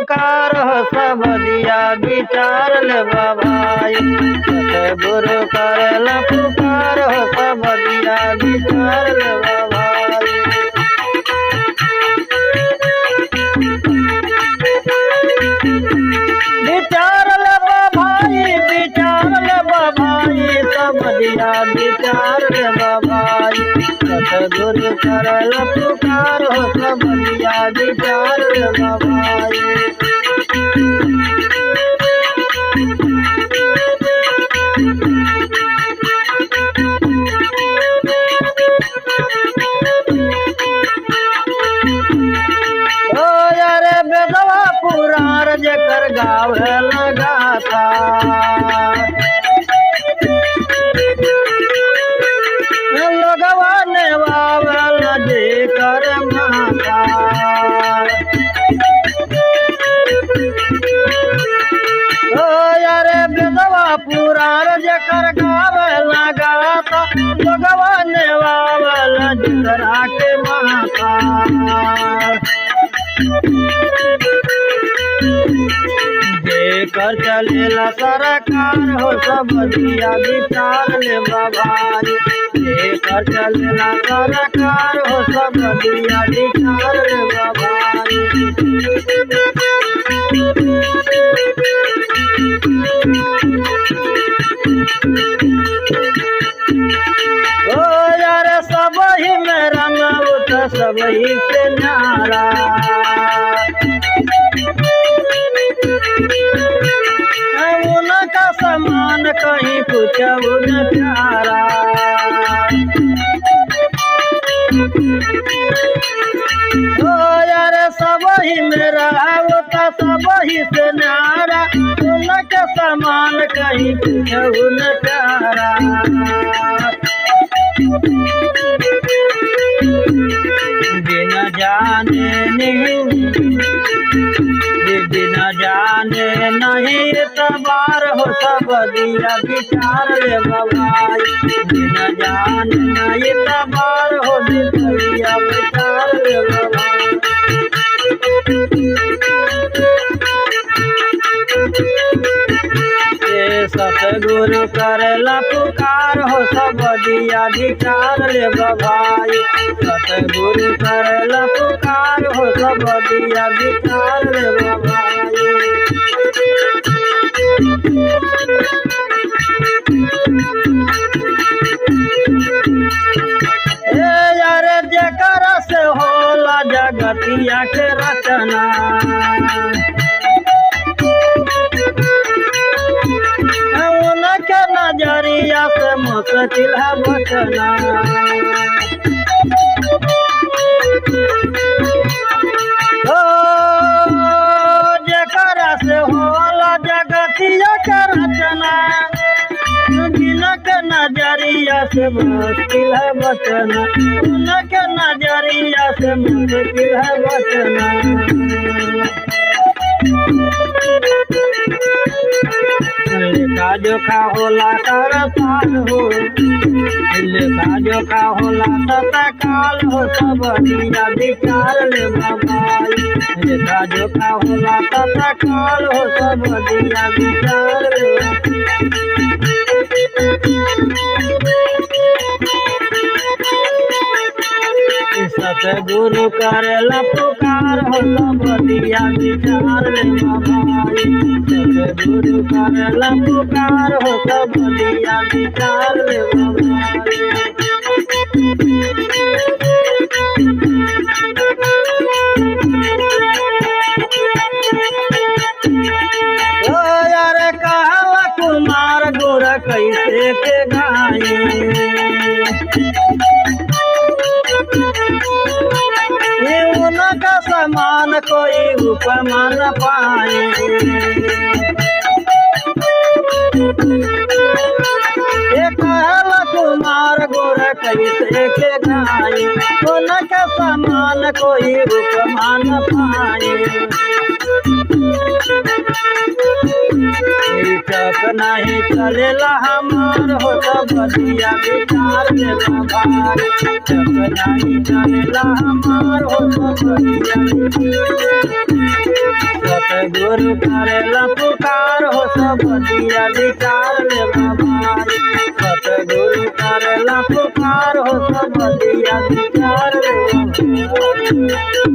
पुकार हो सब दिया विचार ले भाई। सतगुरु करेला पुकार हो सब दिया विचार ले भाई। विचार ले भाई, विचार ले भाई, सब दिया विचार ले भाई। सतगुरु करेला पुकार हो सब दिया विचार ले भाई। बेदवा पुराण जेकर गावे लगाता, लगवा नेवावल जेकर माता। ओ यारे बेदवा पुराण जेकर गावे लगाता, लगवा नेवावल जेकरा के माता। जेकर चलेला सरकार हो सब दिया विचार ले भाई। जेकर चलेला सरकार हो सब दिया विचार ले भाई। ओ यार सब ही में रंग उठ सब ही से नारा। उनका समान कहीं कुछ न प्यारा। ओ यार सब ही मेरा होता सब ही से नारा। उनका समान कहीं कुछ न प्यारा। बिना जाने नहीं, बिना जाने नहीं तबार हो सब दिया विचार ले भाई। बिना जाने नहीं तबार हो दिया विचार ले भाई। सतगुरु करेला पुकार हो सब दिया विचार ले भाई। सतगुरु करेला पुकार हो सब दिया विचार ले भाई। यार जेकर से होला जगतिया के रचना, उनके नजरिया से मुश्किल है बचना। ओ जेकर से होला जगतिया के रचना, उनके नजरिया से मुश्किल है बचना। उनके नजरिया से मुश्किल है बचना। लेखा जोखा होला करताल हो, लेखा जोखा होला तत्काल हो सब दिया विचार ले भाई। लेखा जोखा होला तत्काल हो सब दिया विचार ले। सतगुरु करेला पुकार हो सब दिया विचार ले भाई। सतगुरु करेला पुकार हो सब दिया विचार ले भाई। ओ यार कहला कुमार गुर कैसे के गाई। उनका समान कोई उपमा न पाए। कहला कुमार गुर कैसे के गाई। उनका समान कोई उपमा न पाए। चक नहीं चलेला हमार हो सब दिया विचार ले भाई। चक नहीं चलेला हमार हो सब दिया। सतगुरु करेला पुकार हो सब दिया विचार ले भाई। सतगुरु करेला पुकार हो सब दिया विचार ले भाई।